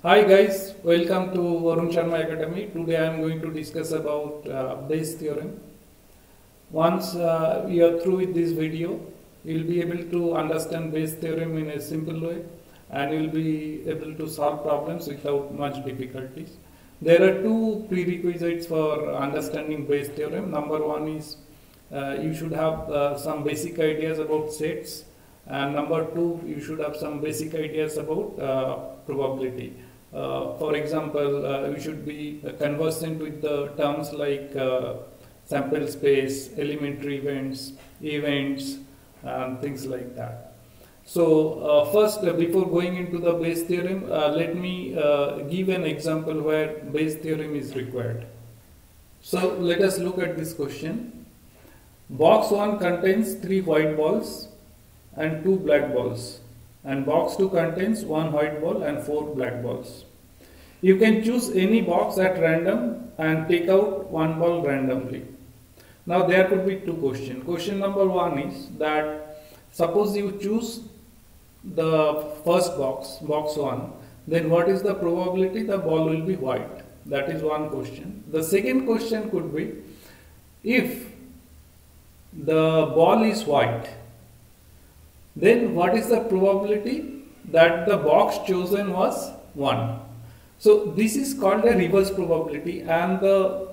Hi guys, welcome to Varun Sharma Academy. Today I am going to discuss about Bayes theorem. Once we are through with this video, you will be able to understand Bayes theorem in a simple way and you will be able to solve problems without much difficulties. There are two prerequisites for understanding Bayes theorem. Number one is you should have some basic ideas about sets, and number two, you should have some basic ideas about probability. For example, we should be conversant with the terms like sample space, elementary events, and things like that. So first, before going into the Bayes theorem, let me give an example where Bayes theorem is required. So let us look at this question. Box 1 contains 3 white balls and 2 black balls, and box 2 contains 1 white ball and 4 black balls. You can choose any box at random and take out 1 ball randomly. Now there could be two questions. Question number 1 is that suppose you choose the first box, box 1, then what is the probability the ball will be white? That is one question. The second question could be, if the ball is white, then what is the probability that the box chosen was 1? So this is called a reverse probability, and the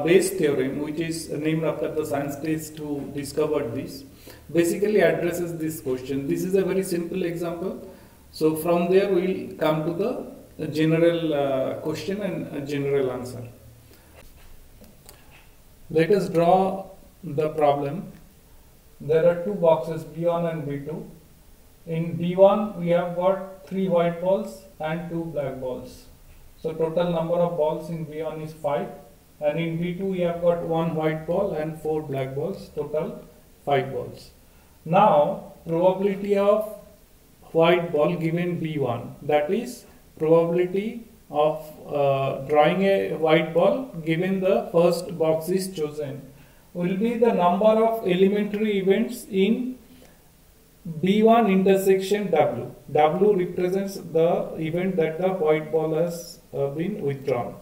Bayes theorem, which is named after the scientist who discovered this, basically addresses this question. This is a very simple example. So from there we will come to the general question and a general answer. Let us draw the problem. There are two boxes, B1 and B2. In B1 we have got 3 white balls and 2 black balls. So total number of balls in B1 is 5, and in B2 we have got 1 white ball and 4 black balls, total 5 balls. Now probability of white ball given B1, that is probability of drawing a white ball given the first box is chosen, will be the number of elementary events in B1 intersection W. W represents the event that the white ball has been withdrawn.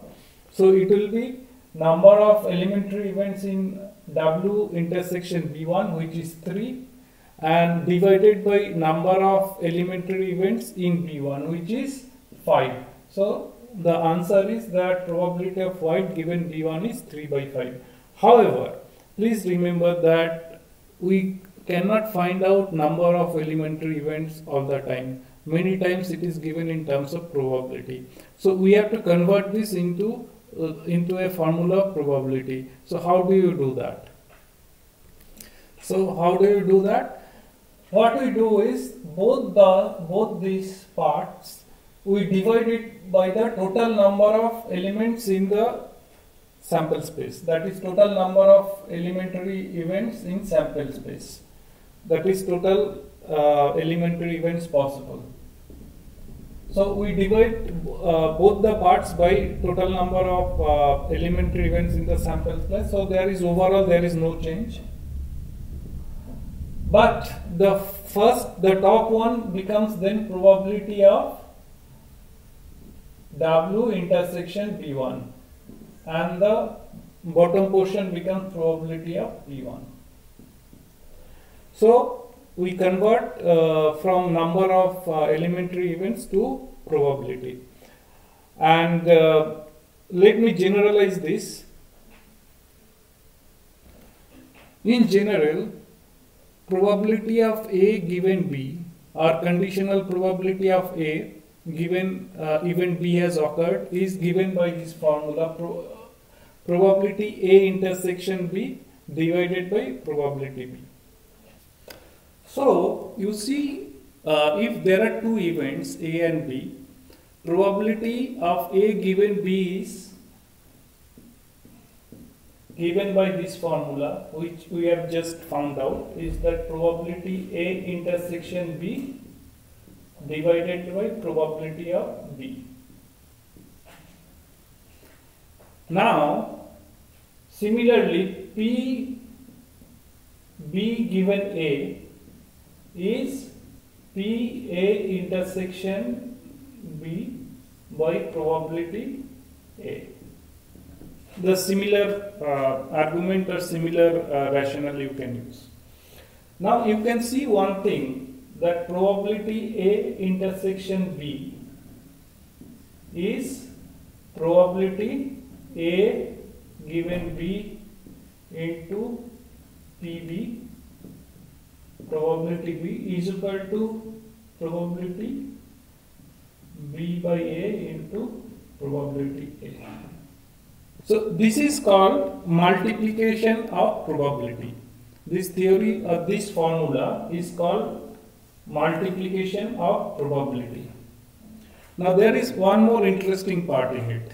So it will be number of elementary events in W intersection B1, which is 3, and divided by number of elementary events in B1, which is 5. So the answer is that probability of white given B1 is 3 by 5. However, please remember that we cannot find out number of elementary events all the time. Many times it is given in terms of probability. So we have to convert this into a formula of probability. So how do you do that? What we do is both these parts we divide it by the total number of elements in the sample space. That is total number of elementary events in sample space. That is total elementary events possible. So we divide both the parts by total number of elementary events in the sample space. So there is no change. But the top one becomes then probability of W intersection B1, and the bottom portion becomes probability of B1. So we convert from number of elementary events to probability, and let me generalize this. In general, probability of A given B, or conditional probability of A given event B has occurred, is given by this formula, probability A intersection B divided by probability B. So you see, if there are two events A and B, probability of A given B is given by this formula, which we have just found out, is that probability A intersection B divided by probability of B. Now similarly, B given A is P A intersection B by probability A. The similar argument or similar rationale you can use. Now you can see one thing, that probability A intersection B is probability A given B into PB, probability B is equal to probability B by A into probability A. So this is called multiplication of probability. This theory or this formula is called multiplication of probability. Now there is one more interesting part in it.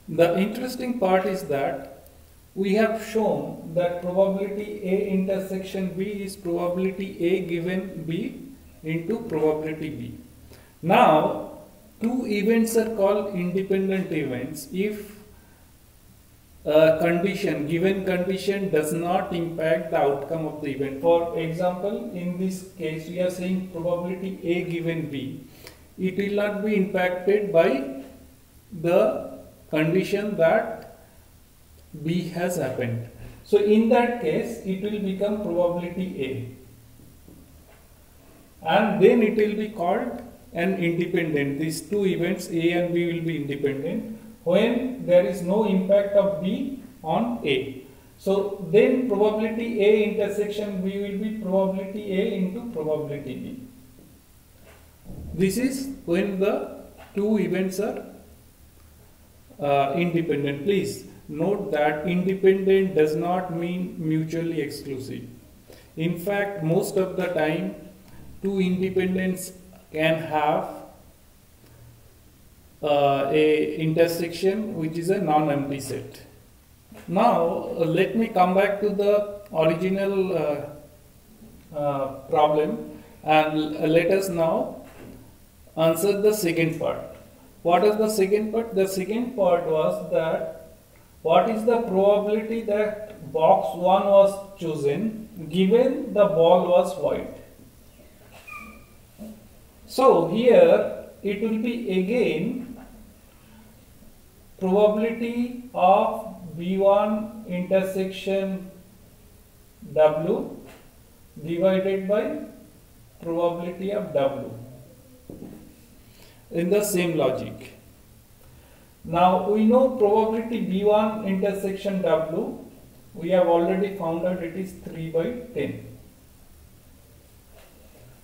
The interesting part is that we have shown that probability A intersection B is probability A given B into probability B. Now two events are called independent events if given condition does not impact the outcome of the event. For example, in this case we are saying probability A given B. It will not be impacted by the condition that B has happened. So in that case it will become probability A, and then it will be called an independent. These two events A and B will be independent when there is no impact of B on A. So then probability A intersection B will be probability A into probability B. This is when the two events are independent. Please note that independent does not mean mutually exclusive. In fact, most of the time two independents can have a intersection which is a non-empty set. Now let me come back to the original problem and let us now answer the second part. What is the second part? The second part was that what is the probability that box 1 was chosen given the ball was white. So here it will be again probability of B1 intersection W divided by probability of W in the same logic. Now we know probability B1 intersection W, we have already found out it is 3 by 10,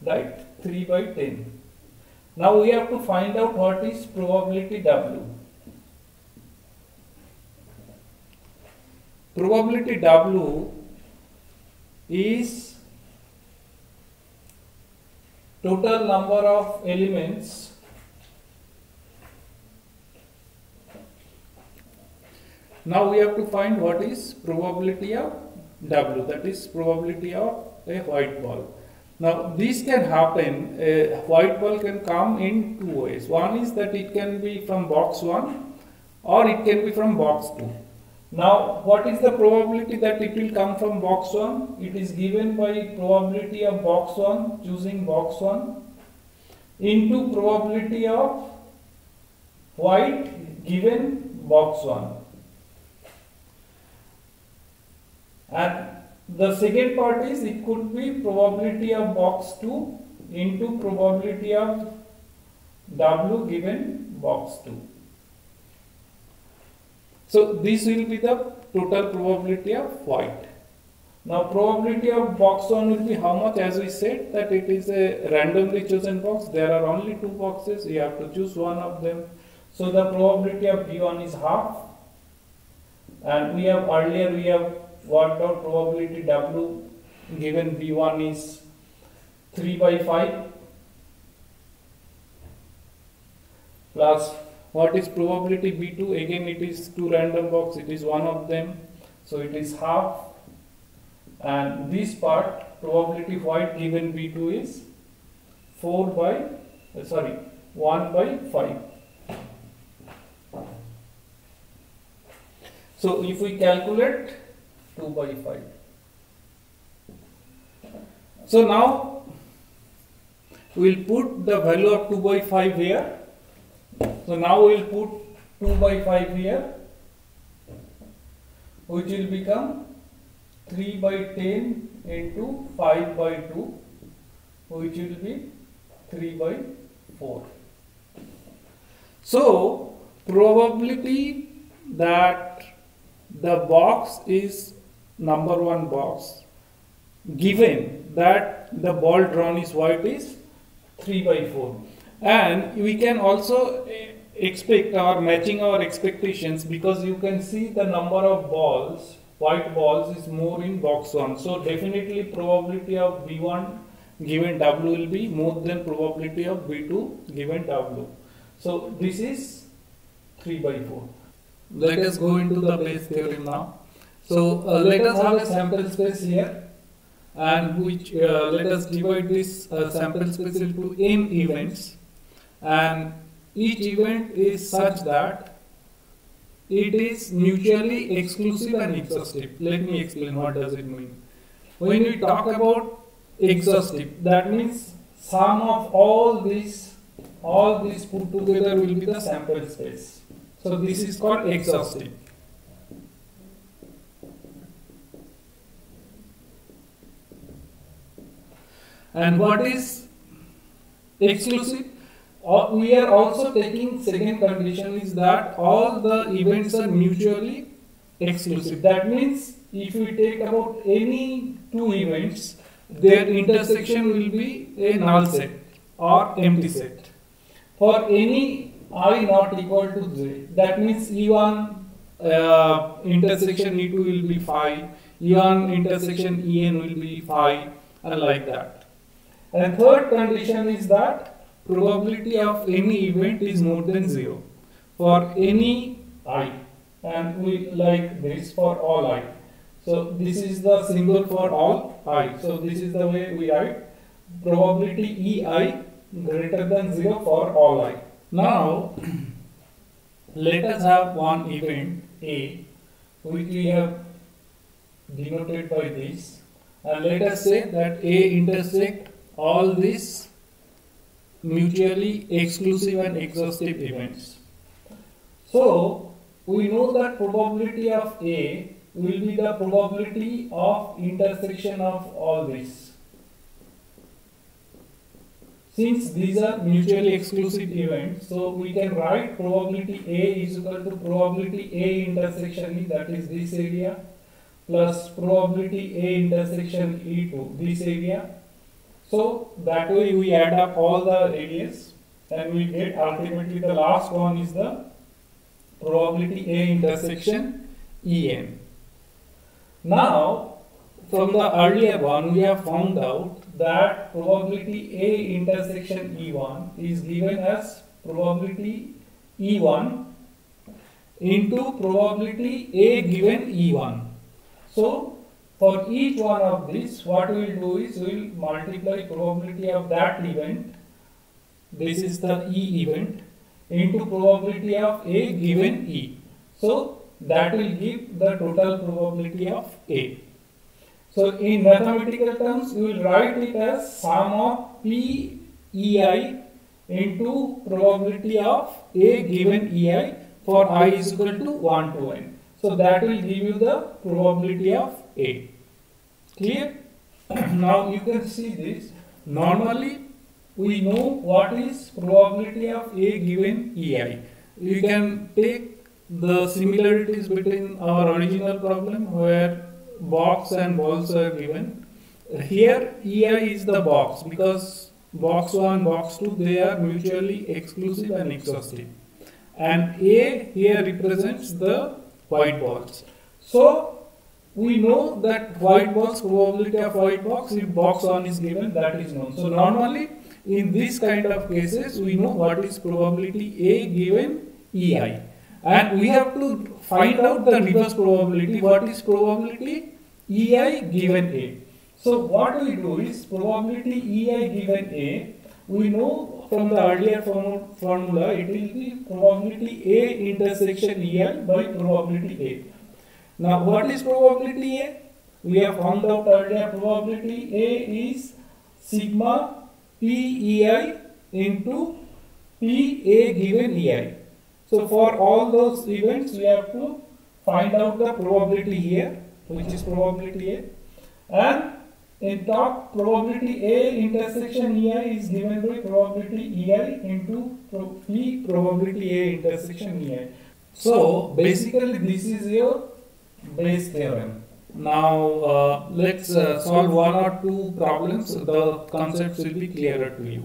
right? 3 by 10. Now we have to find out what is probability W. Probability W is total number of elements Now we have to find what is probability of W, that is probability of a white ball. Now this can happen, a white ball can come in two ways. One is that it can be from box 1 or it can be from box 2. Now what is the probability that it will come from box 1? It is given by probability of box 1, choosing box 1, into probability of white given box 1. And the second part is it could be probability of box 2 into probability of W given box 2. So this will be the total probability of white. Now probability of box 1 will be how much? As we said that it is a randomly chosen box. There are only two boxes. You have to choose one of them. So the probability of B1 is half. And we have worked out probability W given B1 is 3 by 5 plus what is probability B2? Again it is two random box, it is one of them, so it is half, and this part probability white given B2 is 1 by 5. So if we calculate 2 by 5. So now we will put the value of 2 by 5 here. So now we'll put 2 by 5 here, which will become 3 by 10 into 5 by 2, which will be 3 by 4. So probability that the box is number 1 box, given that the ball drawn is white, is 3 by 4. And we can also expect or matching our expectations, because you can see the number of balls, white balls, is more in box 1. So definitely probability of B1 given W will be more than probability of B2 given W. So this is 3 by 4. Let us go into the Bayes theorem now. So let us have a sample space here, and which let us divide this sample space into n events, and each event is such that it is mutually exclusive and exhaustive. Let me explain what does it mean. When we talk about exhaustive, that means sum of all these put together will be the sample space. So this is called exhaustive. And what is exclusive? We are also taking second condition is that all the events are mutually exclusive. That means if we take about any two events, their intersection will be a null set or empty set. For any I not equal to j, that means E1 intersection E2 will be phi, E1 intersection En will be phi, and like that. And third condition is that probability of any event is more than 0 for any I, and we like this for all I. So this is the symbol for all I. So this is the way we write probability EI greater than 0 for all I. Now let us have one event A, which we have denoted by this, and let us say that A intersect all these mutually exclusive and exhaustive events. So we know that probability of A will be the probability of intersection of all these. Since these are mutually exclusive events, so we can write probability A is equal to probability A intersection E, that is this area, plus probability A intersection E2, this area. So that way we add up all the areas and we get ultimately the last one is the probability A intersection En. Now from the earlier one we have found out that probability A intersection E1 is given as probability E1 into probability A given E1. So for each one of these, what we will do is we will multiply probability of that event, this is the E event, into probability of A given E. So that will give the total probability of A. So in mathematical terms, we will write it as sum of P EI into probability of A given EI for I is equal to 1 to n. So that will give you the probability of A. Clear? Now you can see this. Normally we know what is probability of A given EI. You can take the similarities between our original problem where box and balls are given. Here EI is the box because box 1, box 2 they are mutually exclusive and exhaustive, and A here represents the white balls. So we know that white balls, probability of white box, if box 1 is given, that is known. So normally in this kind of cases we know what is probability A given EI. And we have to find out the reverse probability. What is probability EI given A? So what we do is probability EI given A, we know from the earlier formula it will be probability A intersection EI by probability A. Now what is probability A? We have found out earlier probability A is sigma P EI into P A given EI. So for all those events, we have to find out the probability here, which is probability A. And in top, probability A intersection EI is given by probability EI into P probability A intersection EI. So basically this is your Bayes theorem. Now let's solve one or two problems. The concepts will be clearer to you.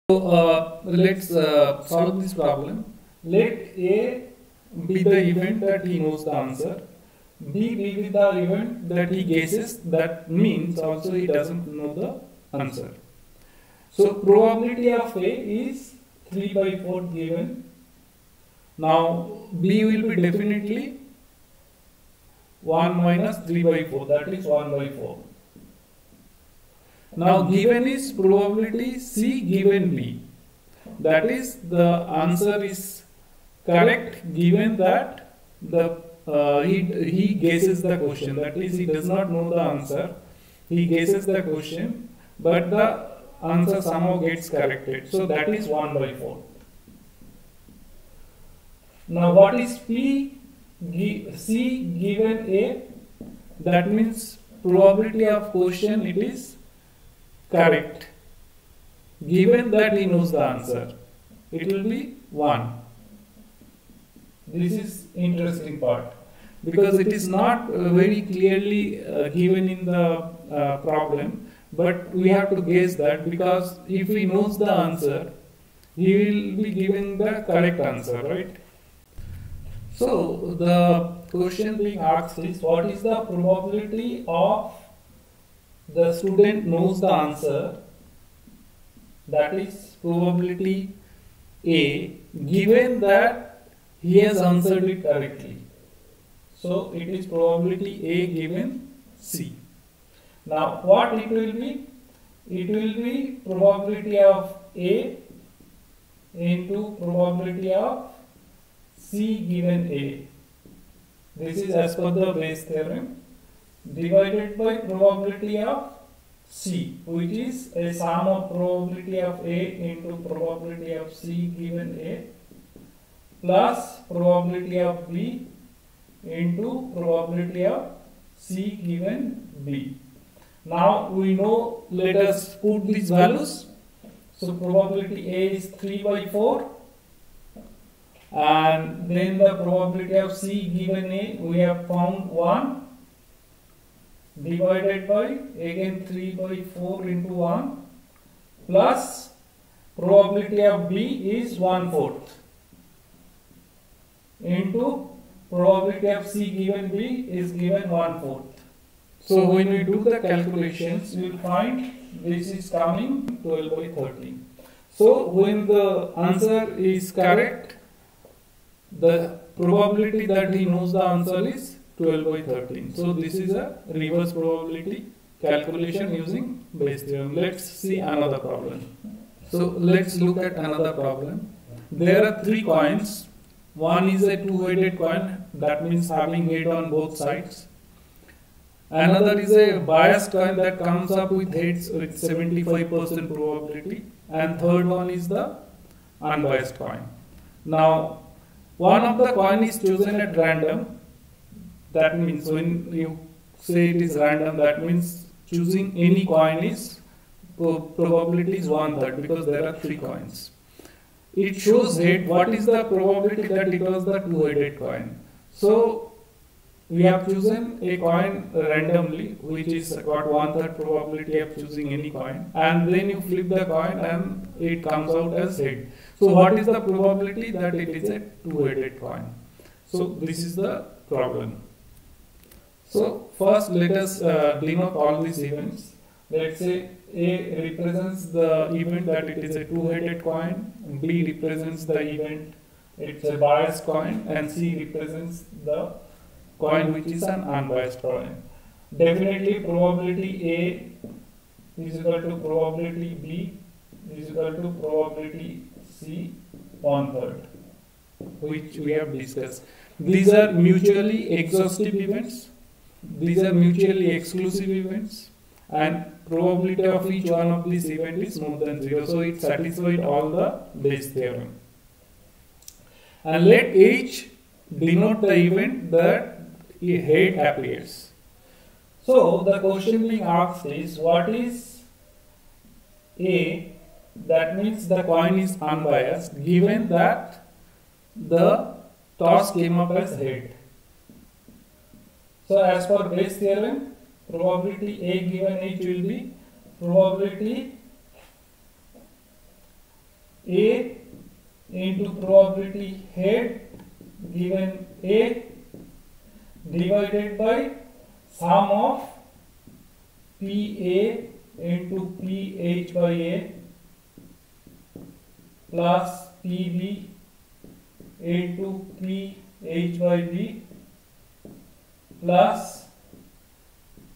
So let's solve this problem. Let A be the event that he knows the answer. B be with the event that he guesses. That means also he doesn't know the answer. So probability of A is 3 by 4 given. Now B will be definitely 1 minus 3 by 4, that is 1 by 4. Now given is probability C given B. That is the answer is correct given that the he guesses the question. That is, he does not know the answer. He guesses the question, but the answer somehow gets corrected. So that is 1 by 4. Now what is P C given A? That means probability of question it is correct. Given that he knows the answer, it will be 1. This is interesting part because it is not very clearly given in the problem, but we have to guess that, because if he knows the answer, he will be giving the correct answer, right? So the question being asked is, what is the probability of the student knows the answer, that is probability A, given that he has answered it correctly. So it is probability A given C. Now what it will be? It will be probability of A into probability of C given A. This is as per the Bayes theorem, divided by probability of C, which is a sum of probability of A into probability of C given A plus probability of B into probability of C given B. Now we know, let us put these values. So probability A is 3 by 4, and then the probability of C given A we have found 1, divided by again 3 by 4 into 1, plus probability of B is 1/4 into probability of C given B is given 1/4. So when we do the calculations, we will find this is coming 12 by 13. So when the answer is correct, the probability that he knows the answer is 12 by 13. So this is a reverse probability calculation using Bayes theorem. Let's see another problem. So let's look at another problem. There are 3 coins. One is a two-headed coin, that means having head on both sides. Another is a biased coin that comes up with heads with 75% probability. And third one is the unbiased coin. Now, one of the coin is chosen at random. That means when you say it is random, that means choosing any coin is probability is 1/3 because there are 3 coins. It shows head. What is the probability that it was the two-headed coin? So we have chosen a coin randomly, which is got 1/3 probability of choosing any coin, and then you flip the coin and it comes out as head. So what is the probability that it is a two-headed coin? So this is the problem. So first let us denote all these events. Let's say A represents the event that it is a two-headed coin, B represents the event it's a biased coin, and C represents the coin which is an unbiased coin. Definitely probability A is equal to probability B is equal to probability C 1/3, which we have discussed. These are mutually exhaustive events. these are mutually exclusive events, and probability of each one of these events is more than 0. So it satisfied all the Bayes theorem. And let H denote the event that a head appears. So the question being asked is, what is A? That means the coin is unbiased given that the toss came up as head. So as per Bayes theorem, probability A given H will be probability A into probability head given A divided by sum of PA into PH by A plus PB into PH by B plus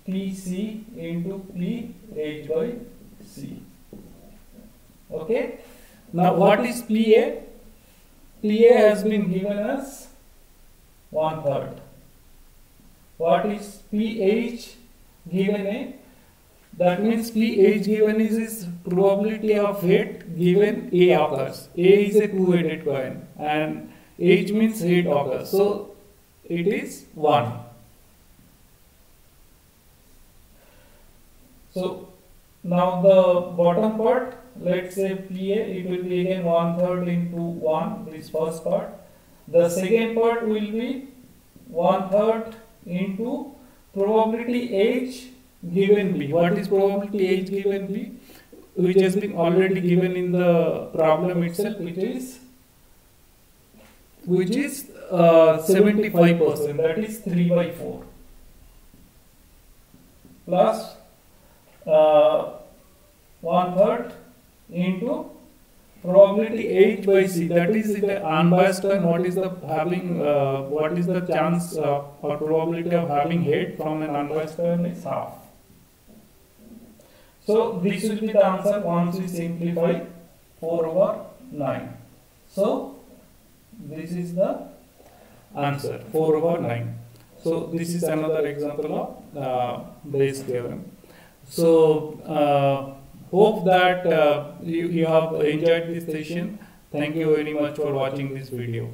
PC into PH by C. Okay. Now what is PA? PA has been given as 1/3. What is PH given A? That means PH given is probability of head given A occurs. A is a two-headed coin and H means head occurs. So it is 1. So now the bottom part, let's say PA, it will be again 1/3 into 1, this first part. The second part will be 1/3 into probability H given B. What is probability H given B? Which has been already given in the problem itself, which is 75%, that is 3/4 plus 1/3 into probability H by C, that is in the unbiased coin. What is the chance or probability of having head from an unbiased coin is half. So this will be the answer once we simplify 4/9. So this is the answer 4/9. So this is another example of Bayes theorem. So hope that you have enjoyed this session. Thank you very much for watching this video.